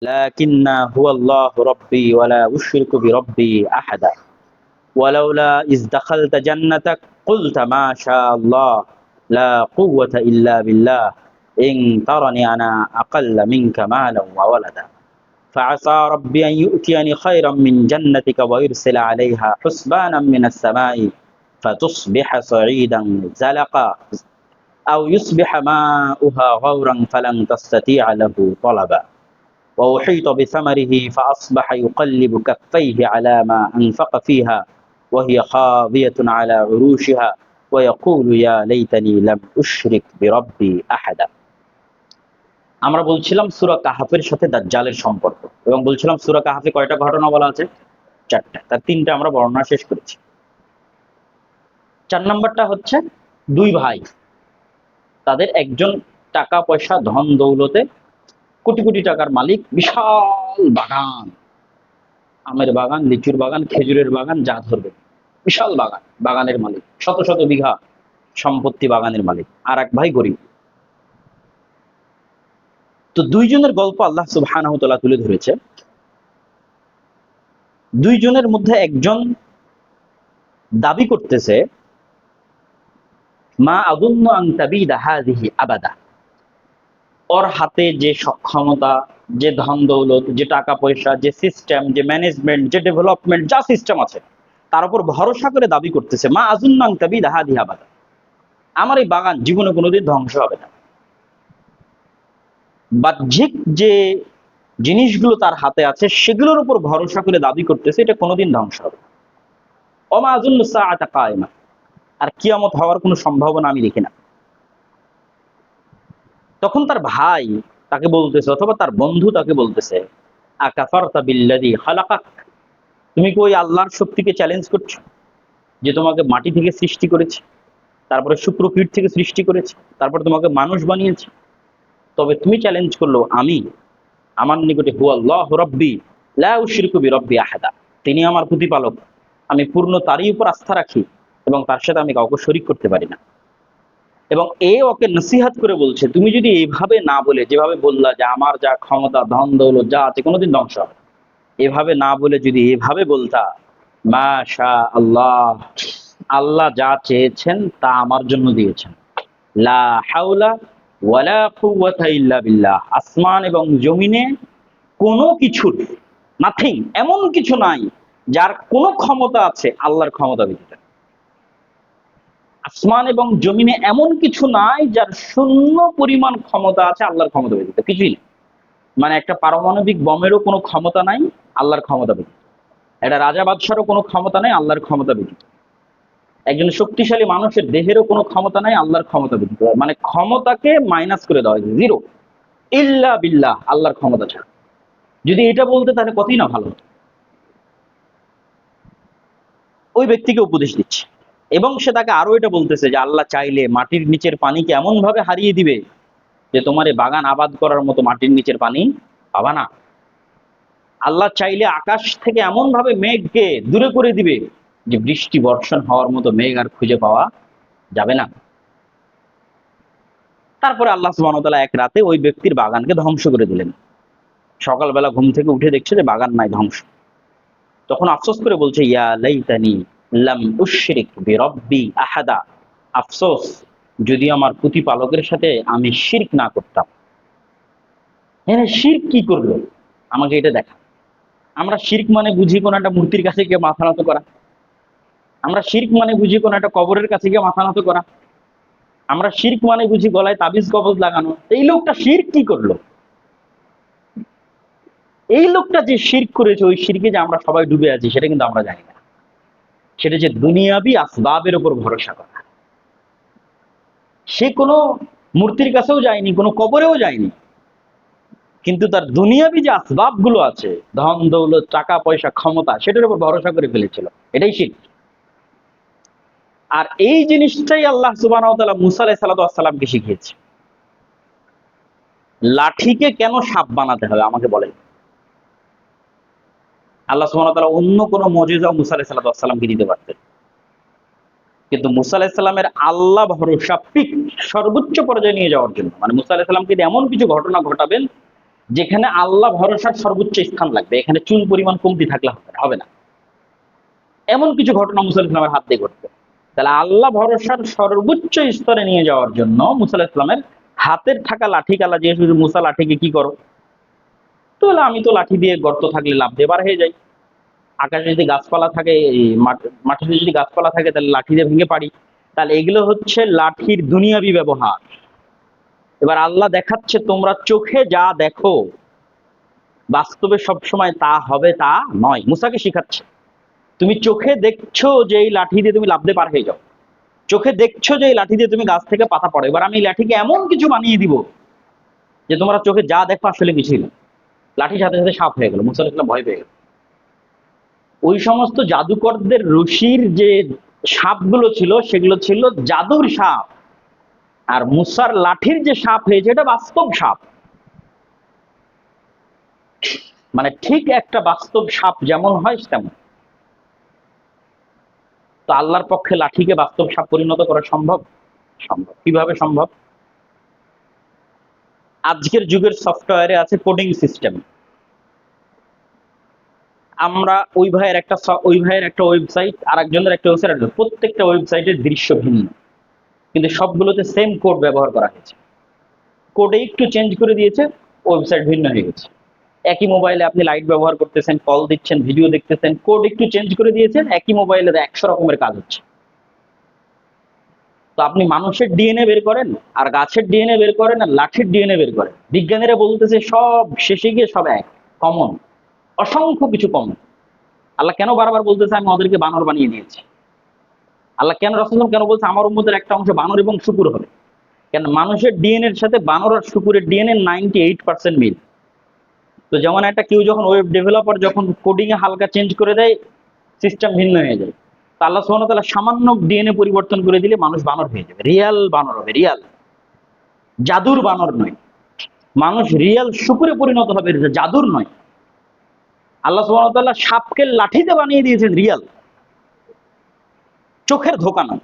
لكن هو الله ربي ولا أشرك بربي أحدا ولولا إذ دخلت جنتك قلت ما شاء الله لا قوة إلا بالله إن ترني أنا أقل منك مالا وولدا فعسى ربي أن يؤتيني خيرا من جنتك ويرسل عليها حسبانا من السماء فتصبح صعيدا زلقا أو يصبح ماؤها غورا فلن تستطيع له طلبا وأحيط بثمره فأصبح يقلب كفيه على ما أنفق فيها وهي خاوية على عروشها ويقول يا ليتني لم أشرك بربي أحدا। আমরা বলছিলাম সূরা কাহাফের সাথে দাজ্জালের সম্পর্ক এবং বলছিলাম সূরা কাহাফে কয়টা ঘটনা বলা আছে? চারটা। তার তিনটা আমরা বর্ণনা শেষ করেছি। 4 নাম্বারটা হচ্ছে দুই ভাই, তাদের একজন টাকা পয়সা ধন দৌলতে কোটি কোটি টাকার মালিক, বিশাল বাগান, আমের বাগান, লিচুর বাগান, খেজুরের বাগান, যা ধরবে বিশাল বাগান, বাগানের মালিক, শত শত বিঘা সম্পত্তি বাগানের মালিক। আর এক ভাই গরিব। তো দুইজনের গল্প আল্লাহ সুবহানাহু ওয়া তাআলা তুলে ধরেছে। দুইজনের মধ্যে একজন দাবি করতেছে মা আযুন্নু আন তাবিদা হাযিহি আবাদা, ওর হাতে যে সক্ষমতা, যে ধন দৌলত, যে টাকা পয়সা, যে সিস্টেম, যে ম্যানেজমেন্ট, যে ডেভেলপমেন্ট, যা সিস্টেম আছে তার উপর ভরসা করে দাবি করতেছে মা আযুন্নু আন তাবিদা হাযিহি আবাদা, আমার এই বাগান জীবনে কোনোদিন ধ্বংস হবে না। বাহ্যিক যে জিনিসগুলো তার হাতে আছে সেগুলোর উপর ভরসা করে দাবি করতেছে এটা কোনোদিন ধ্বংস হবে না। ওমা আযুন্নু সাআতা কায়িমা, আর কিয়ামত হওয়ার কোনো সম্ভাবনা আমি দেখি না। তখন তার ভাই তাকে বলতেছে, অথবা তার বন্ধু তাকে বলতেছে, আকাফারতা বিল্লাযী খালাকাক, তুমি কি ওই আল্লাহর শক্তিকে চ্যালেঞ্জ করছো যে তোমাকে মাটি থেকে সৃষ্টি করেছে, তারপরে শুক্রকীট থেকে সৃষ্টি করেছে, তারপর তোমাকে মানুষ বানিয়েছে? তবে তুমি চ্যালেঞ্জ করলো আমি, আমার নিকটে হুয়াল্লাহু রাব্বি লা উশরিকু বিরাব্বি আহাদা, তিনি আমার প্রতিপালক, আমি পূর্ণ তারই উপর আস্থা রাখি এবং তার সাথে আমি কাউকে শরীক করতে পারি না। এবং ওকে নসিহত করে বলছে, তুমি যদি এইভাবে না বলে, যেভাবে বললা যে আমার যা ক্ষমতা, ধন দৌলত যা আছে কোনোদিন ধ্বংস হবে, এভাবে না বলে যদি এভাবে বলতা মাশা আল্লাহ, আল্লাহ যা চেয়েছেন তা আমার জন্য দিয়েছেন, লা হাওলা ওয়ালা কুওয়াতা ইল্লা বিল্লাহ, আসমান এবং জমিনে কোনো কিছুর, নাথিং, এমন কিছু নাই যার কোনো ক্ষমতা আছে আল্লাহর ক্ষমতা ব্যতীত। আসমান এবং জমিনে এমন কিছু নাই যার শূন্য পরিমাণ ক্ষমতা আছে আল্লাহর ক্ষমতা ব্যতীত, কিছুই নেই। মানে একটা পারমাণবিক বমেরও কোনো ক্ষমতা নাই আল্লাহর ক্ষমতা ব্যতীত, একটা রাজা বাদশারও কোনো ক্ষমতা নাই আল্লাহর ক্ষমতা ব্যতীত, একজন শক্তিশালী মানুষের দেহেরও কোনো ক্ষমতা নাই আল্লাহর ক্ষমতা ব্যতীত। মানে ক্ষমতাকে মাইনাস করে দেওয়া হয়েছে, জিরো, ইল্লা বিল্লাহ, আল্লাহর ক্ষমতা ছাড়া। যদি এটা বলতে তাহলে কতই না ভালো হতো। ওই ব্যক্তিকে উপদেশ দিচ্ছে এবং সে তাকে আরো এটা বলতেছে যে আল্লাহ চাইলে মাটির নিচের পানিকে এমন ভাবে হারিয়ে দিবে যে তোমার এই বাগান আবাদ করার মতো মাটির নিচের পানি পাবা না। আল্লাহ চাইলে আকাশ থেকে এমন ভাবে মেঘকে দূরে করে দিবে যে বৃষ্টি বর্ষণ হওয়ার মতো মেঘ আর খুঁজে পাওয়া যাবে না। তারপরে আল্লাহ সুবহানাহু ওয়া তাআলা এক রাতে ওই ব্যক্তির বাগানকে ধ্বংস করে দিলেন। সকালবেলা ঘুম থেকে উঠে দেখছে যে বাগান নাই, ধ্বংস। তখন আফসোস করে বলছে ইয়া লাইতানি লাম উশরিক বিরাব্বি আহাদা, আফসোস যদি আমার প্রতিপালকের সাথে আমি শিরক না করতাম। হ্যাঁ, শিরক কি করলো আমাকে এটা দেখা। আমরা শিরক মানে বুঝি কোন একটা মূর্তির কাছে গিয়ে মাথা নত করা, আমরা শিরক মানে বুঝি কোন একটা কবরের কাছে গিয়ে মাথা নত করা, আমরা শিরক মানে বুঝি গলায় তাবিজ কবজ লাগানো। এই লোকটা শিরক কি করলো? এই লোকটা যে শিরক করেছে, ওই শিরকে যে আমরা সবাই ডুবে আছি সেটা কিন্তু আমরা জানি না। সেটা যে দুনিয়াবি আসবাবের উপর ভরসা করা। সে কোনো মূর্তির কাছেও যায়নি, কোনো কবরেও যায়নি, কিন্তু তার দুনিয়াবি যে আসবাব গুলো আছে, ধন দৌলত, টাকা পয়সা, ক্ষমতা, সেটার উপর ভরসা করে ফেলেছিল। এটাই শিরক। আর এই জিনিসটাই আল্লাহ সুবহানাহু ওয়া তাআলা মুসা আলাইহিস সালাতু ওয়াস সালামকে শিখিয়েছে। লাঠিকে কেন সাপ বানাতে হবে আমাকে বলেন। আল্লাহ সুবহানাহু ওয়া তাআলা অন্য কোনো মুজিজা মুসা আলাইহিস সালাতু ওয়াস সালামকে দিতে পারতেন, কিন্তু মুসা আলাইহিস সালামের আল্লাহ ভরসা পিক সর্বোচ্চ পর্যায়ে নিয়ে যাওয়ার জন্য, মানে মুসা আলাইহিস সালামকে এমন কিছু ঘটনা ঘটাবেন যেখানে আল্লাহ ভরসার সর্বোচ্চ স্থান লাগবে, এখানে চুল পরিমাণ কমতি থাকলে হবে না। এমন কিছু ঘটনা মুসা আলাইহিস সালামের হাত দিয়ে ঘটবে। তাহলে আল্লাহ ভরসার সর্বোচ্চ স্তরে নিয়ে যাওয়ার জন্য মুসা আলাইহিস সালামের হাতের থাকা লাঠি কালা দিয়ে শুধু মুসা লাঠিকে কি করো, তো বলে আমি তো লাঠি দিয়ে গর্ত থাকলে লাফ দিয়ে বার হয়ে যাই, আকাশে যদি গাছপালা থাকে, এই মাটিতে যদি গাছপালা থাকে তাহলে লাঠি দিয়ে ভেঙে পারি। তাহলে এগুলো হচ্ছে লাঠির দুনিয়াবি ব্যবহার। এবার আল্লাহ দেখাচ্ছে তোমরা চোখে যা দেখো বাস্তবে সবসময় তা হবে তা নয়। মুসাকে শিখাচ্ছে তুমি চোখে দেখছো যে এই লাঠি দিয়ে তুমি লাফ দিয়ে পার হয়ে যাও, চোখে দেখছো যে এই লাঠি দিয়ে তুমি গাছ থেকে পাতা পড়ো, এবার আমি এই লাঠিকে এমন কিছু বানিয়ে দিব যে তোমরা চোখে যা দেখো আসলে কিছুই না। লাঠির সাথে সাথে সাপ হয়ে গেল, মুসা আলাইহিস সালাম ভয় পেয়ে গেল। ওই সমস্ত জাদুকরদের রশির যে সাপগুলো ছিল সেগুলো ছিল জাদুর সাপ, আর মুসার লাঠির যে সাপ হয়েছে এটা বাস্তব সাপ। মানে ঠিক একটা বাস্তব সাপ যেমন হয় তেমন। তো আল্লাহর পক্ষে লাঠিকে বাস্তব সাপ পরিণত করা সম্ভব? সম্ভব। কিভাবে সম্ভব? আজকের যুগের সফটওয়্যারে আছে কোডিং সিস্টেম। আমরা ওই ভাইয়ের একটা ওয়েবসাইট আর একজনের একটা ওয়েবসাইট, প্রত্যেকটা ওয়েবসাইটের দৃশ্য ভিন্ন, কিন্তু সবগুলোতে সেম কোড ব্যবহার করা হয়েছে। কোডে একটু চেঞ্জ করে দিয়েছে, ওয়েবসাইট ভিন্ন হয়ে গেছে। একই মোবাইলে আপনি লাইট ব্যবহার করতেছেন, কল দিচ্ছেন, ভিডিও দেখতেছেন, কোড একটু চেঞ্জ করে দিয়েছেন, একই মোবাইলে 100 রকমের কাজ হচ্ছে। তো আপনি মানুষের ডিএনএ বের করেন, আর গাছের ডিএনএ বের করেন, আর লাঠির ডিএনএ বের করেন, বিজ্ঞানীরা বলতেছে সব শেষে গিয়ে সব এক, কমন, অসংখ্য কিছু কমন। আল্লাহ কেন বারবার বলতেছে আমি ওদেরকে বানর বানিয়ে দিয়েছি? আল্লাহ কেন, রাসূল কেন বলছে আমার উম্মতের একটা অংশ বানর এবং শুকুর হবে? কেন মানুষের ডিএনএ এর সাথে বানর আর শুকুরের ডিএনএ 98% মিল। তো যেমন একটা কেউ যখন ওয়েব ডেভেলপার যখন কোডিং এ হালকা চেঞ্জ করে দেয়, সিস্টেম ভিন্ন হয়ে যায়। তো আল্লাহ সুবহানাহু ওয়া তাআলা সামান্য ডিএনএ পরিবর্তন করে দিলে মানুষ বানর হয়ে যাবে, রিয়াল বানর হবে, রিয়াল, জাদুর বানর নয়। মানুষ রিয়াল শুকুরে পরিণত হবে, জাদুর নয়। আল্লাহ সুবহানাহু ওয়া তাআলা সাপকে লাঠিতে বানিয়ে দিয়েছেন, রিয়াল, চোখের ধোঁকা নয়।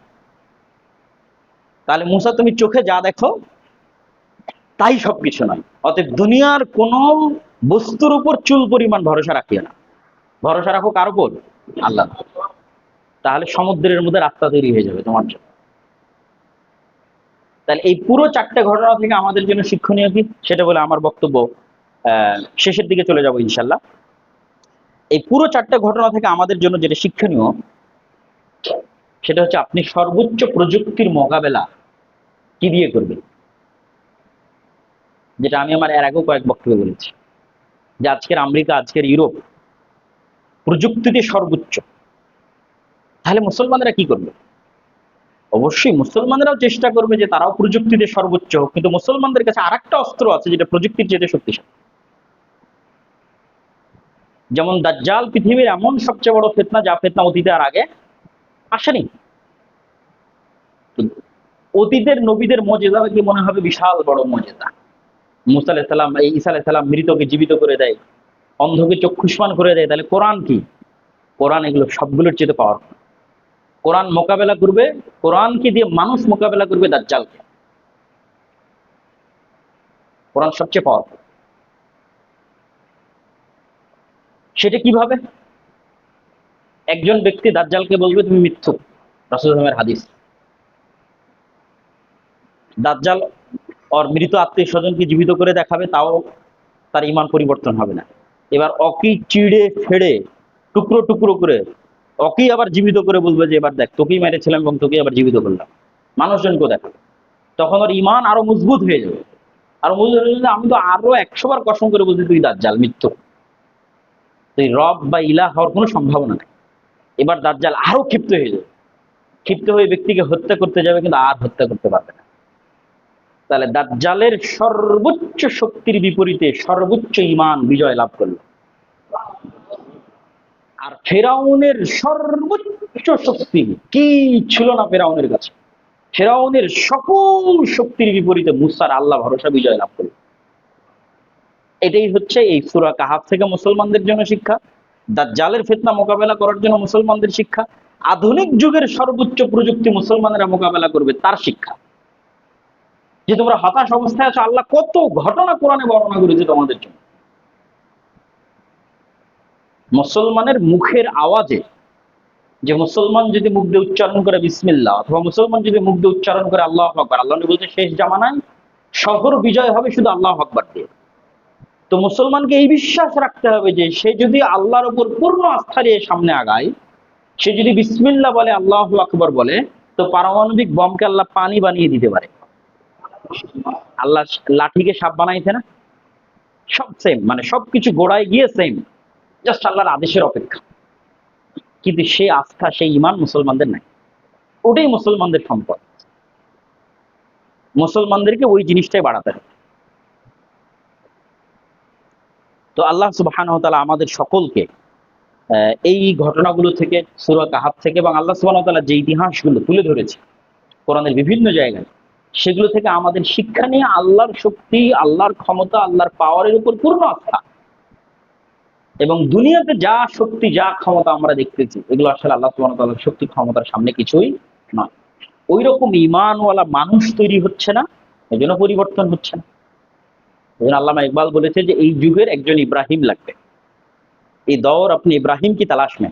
তাহলে মুসা তুমি চোখে যা দেখো তাই সবকিছু নয়। অতএব দুনিয়ার কোন বস্তুর উপর চুল পরিমাণ ভরসা রাখিও না, ভরসা রাখো কার উপর? আল্লাহ। তাহলে সমুদ্রের মধ্যে রাস্তা তৈরি হয়ে যাবে তোমার জন্য। তাহলে এই পুরো 4টে ঘটনা থেকে আমাদের জন্য শিক্ষণীয় কি, সেটা বলে আমার বক্তব্য শেষের দিকে চলে যাব ইনশাল্লাহ। এই পুরো 4টে ঘটনা থেকে আমাদের জন্য যেটা শিক্ষণীয় সেটা হচ্ছে আপনি সর্বোচ্চ প্রযুক্তির মোকাবেলা কি দিয়ে করবেন। যেটা আমি আমার এর আগেও কয়েক বক্তব্যে বলেছি যে আজকের আমেরিকা, আজকের ইউরোপ প্রযুক্তিতে সর্বোচ্চ। তাহলে মুসলমানরা কি করবে? অবশ্যই মুসলমানরাও চেষ্টা করবে যে তারাও প্রযুক্তিতে সর্বোচ্চ হোক, কিন্তু মুসলমানদের কাছে আরেকটা অস্ত্র আছে যেটা প্রযুক্তির চেয়ে শক্তিশালী। যেমন দাজ্জাল পৃথিবীর এমন সবচেয়ে বড় ফিতনা, যা ফিতনা অতীতে আর আগে আসেনি। অতীতের নবীদের মজেজা কি মনে হবে বিশাল বড় মজেজা। মুসা আলাইহিস সালাম, ঈসা আলাইহিস সালাম মৃতকে জীবিত করে দেয়, অন্ধকে চক্ষুষ্মান করে দেয়। তাহলে কোরআন কি? কোরআন এগুলো সবগুলোর চেয়ে পাওয়ারফুল। কোরআন মোকাবেলা করবে, কোরআনকে দিয়ে মানুষ মোকাবেলা করবে দাজ্জালকে। কোরআন সবচেয়ে পাওয়ারফুল। সেটা কিভাবে? একজন ব্যক্তি দাজ্জালকে বলবে তুমি মিথ্যুক, রাসূলুল্লাহর হাদিস। দাজ্জাল ওর মৃত আত্মীয় স্বজনকে জীবিত করে দেখাবে, তাও তার ঈমান পরিবর্তন হবে না। এবার অকি চিড়ে ফেড়ে টুকরো টুকরো করে অকি আবার জীবিত করে বলবে যে এবার দেখ তোকেই মেরেছিলাম এবং তোকেই আবার জীবিত করলাম, মানুষজনকেও দেখাবে। তখন ওর ঈমান আরো মজবুত হয়ে যাবে। আরো মজবুত হয়ে যাবে, আমি তো আরো 100 বার কসম করে বলছি তুই দাজ্জাল, মৃত্যু, তুই রব বা ইলাহ হওয়ার কোনো সম্ভাবনা নেই। এবার দাজ্জাল আরো ক্ষিপ্ত হয়ে যাবে, ক্ষিপ্ত হয়ে ব্যক্তিকে হত্যা করতে যাবে, কিন্তু আর হত্যা করতে পারবে না। তাহলে দাজ্জালের সর্বোচ্চ শক্তির বিপরীতে সর্বোচ্চ ঈমান বিজয় লাভ করলো। আর ফেরাউনের সর্বোচ্চ শক্তি কি ছিল না ফেরাউনের কাছে, ফেরাউনের সকল শক্তির বিপরীতে মুসার আল্লাহ ভরসা বিজয় লাভ করলো। এটাই হচ্ছে এই সূরা কাহাফ থেকে মুসলমানদের জন্য শিক্ষা, দাজ্জালের ফিতনা মোকাবেলা করার জন্য মুসলমানদের শিক্ষা, আধুনিক যুগের সর্বোচ্চ প্রযুক্তি মুসলমানেরা মোকাবেলা করবে তার শিক্ষা। যে তোমরা হতাশ অবস্থায় আছো। আল্লাহ কত ঘটনা কোরআনে বর্ণনা করেছে তোমাদের জন্য। মুসলমানের মুখের আওয়াজে, যে মুসলমান যদি মুখ দিয়ে উচ্চারণ করে বিসমিল্লাহ, অথবা মুসলমান যদি মুখ দিয়ে উচ্চারণ করে আল্লাহু আকবার, আল্লাহ নবী বলছে শেষ জামানায় শহর বিজয় হবে শুধু আল্লাহু আকবার দিয়ে। তো মুসলমানকে এই বিশ্বাস রাখতে হবে যে সে যদি আল্লাহর উপর পূর্ণ আস্থা নিয়ে সামনে আগায়, সে যদি বিসমিল্লাহ বলে, আল্লাহু আকবার বলে, তো পারমাণবিক বমকে আল্লাহ পানি বানিয়ে দিতে পারে। আল্লাহ লাঠিকে সাপ বানাইছে না? সব সেম, মানে সবকিছু গোড়ায় গিয়ে সেম, জাস্ট আল্লাহর আদেশের অপেক্ষা। কিন্তু সেই আস্থা, সেই ইমান মুসলমানদের নাই। ওটাই মুসলমানদের সম্পদ। মুসলমানদেরকে ওই জিনিসটাই বাড়াতে হবে। তো আল্লাহ সুবহানাহু ওয়া তাআলা আমাদের সকলকে এই ঘটনাগুলো থেকে, সূরা কাহাফ থেকে, এবং আল্লাহ সুবহানাহু ওয়া তাআলা যে ইতিহাসগুলো তুলে ধরেছে কোরআনের বিভিন্ন জায়গায়, সেগুলো থেকে আমাদের শিক্ষা নিয়ে আল্লাহর শক্তি, আল্লাহর ক্ষমতা, আল্লাহর পাওয়ারের উপর পূর্ণ আস্থা। এবং দুনিয়াতে যা শক্তি, যা ক্ষমতা আমরা দেখতেছি, এগুলো আসলে আল্লাহ সুবহানাহু ওয়া তাআলার শক্তি ক্ষমতার সামনে কিছুই নয়। ওই রকম ঈমানওয়ালা মানুষ তৈরি হচ্ছে না, এজন্য পরিবর্তন হচ্ছে না। এজন্য আল্লামা ইকবাল বলেছে যে এই যুগের একজন ইব্রাহিম লাগবে। এই দৌর আপনি ইব্রাহিম কি তালাশ মে,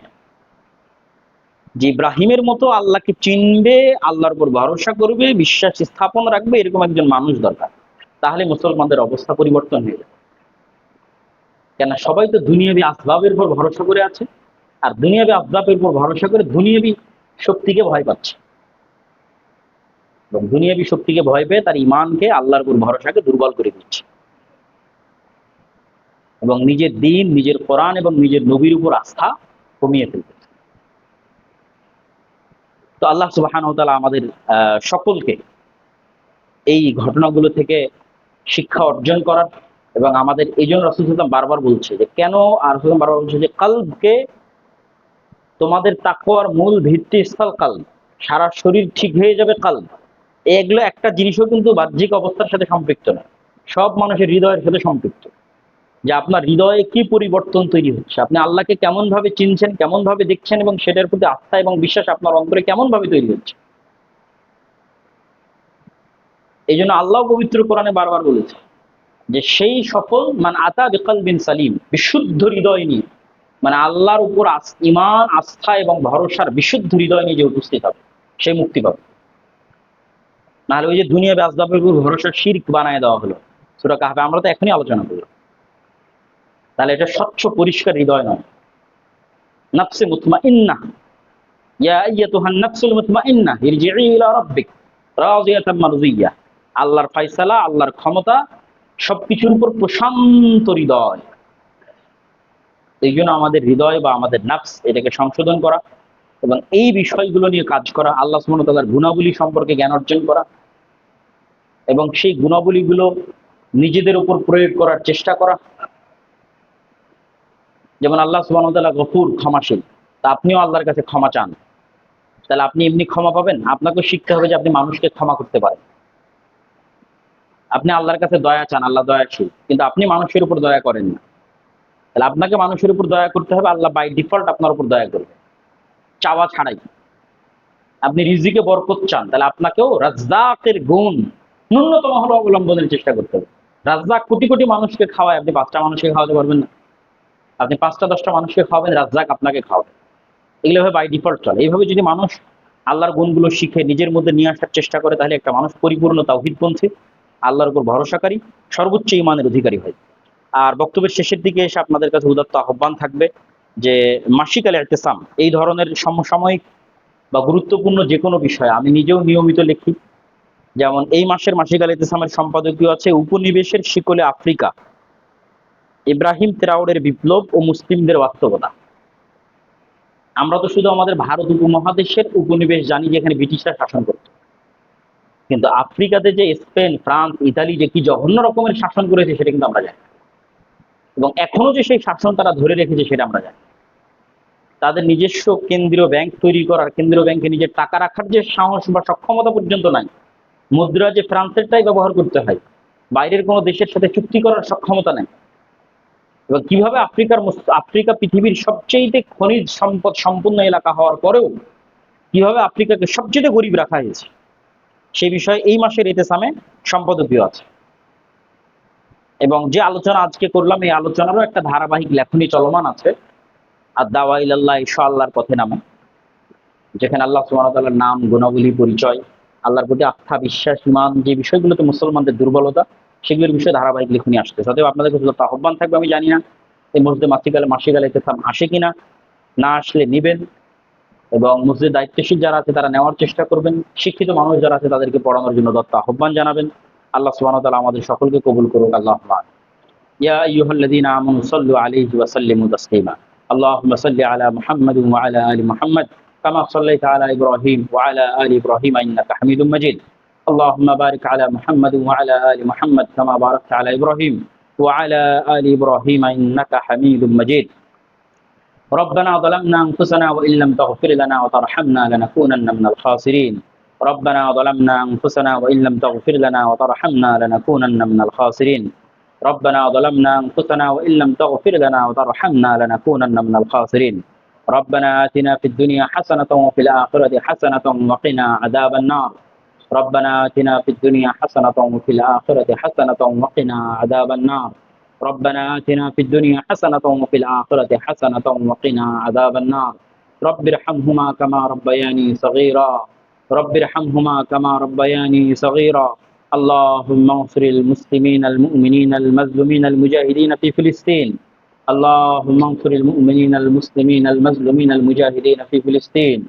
যে ইব্রাহিমের মতো আল্লাহকে চিনবে, আল্লাহর উপর ভরসা করবে, বিশ্বাস স্থাপন রাখবে, এরকম একজন মানুষ দরকার। তাহলে মুসলমানদের অবস্থা পরিবর্তন হয়ে যাবে। কেন সবাই তো দুনিয়াবী আসবাবের উপর ভরসা করে আছে, আর দুনিয়াবী আসবাবের উপর ভরসা করে দুনিয়াবী শক্তিকে ভয় পাচ্ছে, এবং দুনিয়াবী শক্তিকে ভয় পেয়ে তার ইমানকে, আল্লাহর উপর ভরসাকে দুর্বল করে দিচ্ছে, এবং নিজের দিন, নিজের কোরআন এবং নিজের নবীর উপর আস্থা কমিয়ে ফেলতে। তো আল্লাহ সুবহানাহু ওয়া তাআলা আমাদের সকলকে এই ঘটনাগুলো থেকে শিক্ষা অর্জন করার, এবং আমাদের এই জন্য রাসূল সাল্লাল্লাহু আলাইহি ওয়াসাল্লাম বারবার বলছে যে কেন, আর রাসূল বারবার বলছে যে কলবকে, তোমাদের তাকওয়ার মূল ভিত্তিস্থল কলব, সারা শরীর ঠিক হয়ে যাবে কলব। এগুলো একটা জিনিসও কিন্তু বাহ্যিক অবস্থার সাথে সম্পৃক্ত নয়, সব মানুষের হৃদয়ের সাথে সম্পৃক্ত। যে আপনার হৃদয়ে কি পরিবর্তন তৈরি হচ্ছে, আপনি আল্লাহকে কেমন ভাবে চিনছেন, কেমন ভাবে দেখছেন, এবং সেটার প্রতি আস্থা এবং বিশ্বাস আপনার অন্তরে কেমন ভাবে তৈরি হচ্ছে। এই জন্য আল্লাহ পবিত্র কোরআনে বারবার বলেছে যে সেই সফল মান আতা বিকলবিন সালিম, বিশুদ্ধ হৃদয় নিয়ে, মানে আল্লাহর উপর ঈমান, আস্থা এবং ভরসার বিশুদ্ধ হৃদয় নিয়ে যে উপস্থিত হবে, সেই মুক্তি পাবে। নাহলে ওই যে দুনিয়াবী আসবাবের উপর ভরসা শিরক বানায় দেওয়া হলো সূরা কাহফে, আমরা তো এখনই আলোচনা করলাম। তাহলে এটা স্বচ্ছ পরিষ্কার হৃদয় নয়। নাফসে মুতমাইন্নাহ, ইয়া আইয়াতুহান নাফসুল মুতমাইন্নাহ ইরজিই ইলা রাব্বিক রাদিয়াতাম মারদিয়া। আল্লাহর ফয়সালা, আল্লাহর ক্ষমতা, সবকিছুর উপর প্রশান্ত হৃদয়। এই জন্য আমাদের হৃদয় বা আমাদের নাফস, এটাকে সংশোধন করা এবং এই বিষয়গুলো নিয়ে কাজ করা, আল্লাহ সুবহানাহু ওয়া তাআলার গুণাবলী সম্পর্কে জ্ঞান অর্জন করা, এবং সেই গুণাবলীগুলো নিজেদের উপর প্রয়োগ করার চেষ্টা করা। যেমন আল্লাহ সুবহানাহু ওয়া তাআলা গফুর, ক্ষমাশীল, তা আপনিও আল্লাহর কাছে ক্ষমা চান, তাহলে আপনি এমনি ক্ষমা পাবেন? আপনাকেও শিখতে হবে যে আপনি মানুষকে ক্ষমা করতে পারেন। আপনি আল্লাহর কাছে দয়া চান, আল্লাহ দয়াশীল, কিন্তু আপনি মানুষের উপর দয়া করেন না, তাহলে আপনাকে মানুষের উপর দয়া করতে হবে। আল্লাহ বাই ডিফল্ট আপনার উপর দয়া করবে, চাওয়া ছাড়াই। আপনি রিজিকে বরকত চান, তাহলে আপনাকেও রাজ্জাকের গুণ ন্যূনতম হলো অবলম্বনের চেষ্টা করতে হবে। রাজ্জাক কোটি কোটি মানুষকে খাওয়ায়, আপনি 5টা মানুষকে খাওয়াতে পারবেন না। আপনি 5টা 10টা মানুষকে খাওয়াবেন, রাজ্জাক আপনাকে খাওয়াবেন। এগুলো ভাবে বাই ডিফল্ট চলে। এইভাবে যদি মানুষ আল্লাহর গুণগুলো শিখে নিজের মধ্যে নিয়ে আসার চেষ্টা করে, তাহলে একটা মানুষ পরিপূর্ণ তাওহীদপন্থী, আল্লাহর উপর ভরসাকারী, সর্বোচ্চ ঈমানের অধিকারী হয়। আর বক্তব্যের শেষের দিকে এসে আপনাদের কাছে উদাত্ত আহ্বান থাকবে যে মাসিক আল ইতিসাম, এই ধরনের সমসাময়িক বা গুরুত্বপূর্ণ যে কোনো বিষয় আমি নিজেও নিয়মিত লিখি। যেমন এই মাসের মাসিক আল ইতিসামের সম্পাদকীয় আছে উপনিবেশের শিকলে আফ্রিকা, ইব্রাহিম ত্রাউরের বিপ্লব ও মুসলিমদের বাস্তবতা। আমরা তো শুধু আমাদের ভারত উপমহাদেশের উপনিবেশ জানি, যেখানে ব্রিটিশরা শাসন করত, কিন্তু আফ্রিকাতে যে স্পেন, ফ্রান্স, ইতালি যে কি জঘন্য রকমের শাসন করেছে সেটা কিন্তু আমরা জানি, এবং এখনো যে সেই শাসন তারা ধরে রেখেছে সেটা আমরা জানি। তাদের নিজস্ব কেন্দ্রীয় ব্যাংক তৈরি করার, কেন্দ্রীয় ব্যাংকে নিজের টাকা রাখার যে সাহস বা সক্ষমতা পর্যন্ত নাই। মুদ্রা যে ফ্রান্সেরটাই ব্যবহার করতে হয়, বাইরের কোনো দেশের সাথে চুক্তি করার সক্ষমতা নেই। এবং কিভাবে আফ্রিকা পৃথিবীর সবচেয়ে খনিজ সম্পদ সম্পন্ন এলাকা হওয়ার পরেও কিভাবে আফ্রিকাকে সবচেয়ে গরিব রাখা হয়েছে, সেই বিষয়ে এই মাসের ইতিসামে সম্পাদকীয় আছে। এবং যে আলোচনা আজকে করলাম এই আলোচনারও একটা ধারাবাহিক লেখনী চলমান আছে, আর দাওয়া ইলাল্লাহ ঈশা আল্লাহর পথে নামে, যেখানে আল্লাহ সুবহানাহু ওয়া তাআলার নাম, গুণাবলী, পরিচয়, আল্লাহর প্রতি আস্থা, বিশ্বাস, ঈমান, যে বিষয়গুলোতে মুসলমানদের দুর্বলতা, সেগুলোর বিষয়ে ধারাবাহিক লেখনী আসতেছে। অতএব আপনাদের কাছে যত আহ্বান থাকবে, আমি জানি না এই মসজিদে মাসিকালে ইতিসাম আসে কিনা, না আসলে নিবেন, এবং মসজিদের দায়িত্বশীল যারা আছে তারা নেওয়ার চেষ্টা করবেন, শিক্ষিত মানুষ যারা আছে তাদেরকে পড়ানোর জন্য দত্ত আহ্বান জানাবেন। আল্লাহ সুবহানাহু ওয়া তাআলা আমাদের সকলকে কবুল করুক। আল্লাহুম্মা আমিন। ইয়া আইয়ুহাল্লাযীনা আমানু সাল্লু আলাইহি ওয়া সাল্লিমু তাসলিমা। আল্লাহুম্মা সাল্লি আলা মুহাম্মাদিন ওয়া আলা আলি মুহাম্মাদ কামা সাল্লাইতা আলা ইব্রাহিম ওয়া আলা আলি ইব্রাহিম ইন্নাকা হামিদুম মাজিদ। আল্লাহুম্মা বারিক আলা মুহাম্মাদিন ওয়া আলা আলি মুহাম্মাদ কামা বারাকতা আলা ইব্রাহিম ওয়া আলা আলি ইব্রাহিম ইন্নাকা হামিদুম মাজিদ। ربنا ظلمنا أنفسنا وإن لم تغفر لنا وترحمنا لنكونن من الخاسرين. ربنا ظلمنا أنفسنا وإن لم تغفر لنا وترحمنا لنكونن من الخاسرين. ربنا ظلمنا أنفسنا وإن لم تغفر لنا وترحمنا لنكونن من الخاسرين. ربنا آتنا في الدنيا حسنة وفي الآخرة حسنة وقنا عذاب النار. ربنا آتنا في الدنيا حسنة وفي الآخرة حسنة وقنا عذاب النار. ربنا آتنا في الدنيا حسنة وفي الآخرة حسنة وقنا عذاب النار. رب ارحمهما كما ربياني صغيرا. رب ارحمهما كما ربياني صغيرا. اللهم اغفر المسلمين المؤمنين المظلومين المجاهدين في فلسطين. اللهم اغفر المؤمنين المسلمين المظلومين المجاهدين في فلسطين.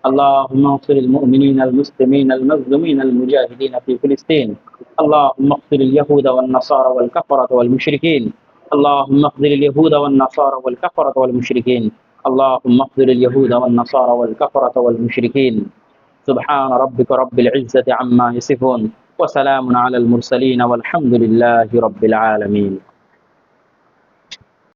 اللهم اغفر المؤمنين المسلمين المظلومين المجاهدين في فلسطين. اللهم اغفر اليهود والنصارى والكفرة والمشركين. اللهم اغفر اليهود والنصارى والكفرة والمشركين. اللهم اغفر اليهود والنصارى والكفرة والمشركين. سبحان ربك رب العزة عما يصفون وسلام على المرسلين والحمد لله رب العالمين.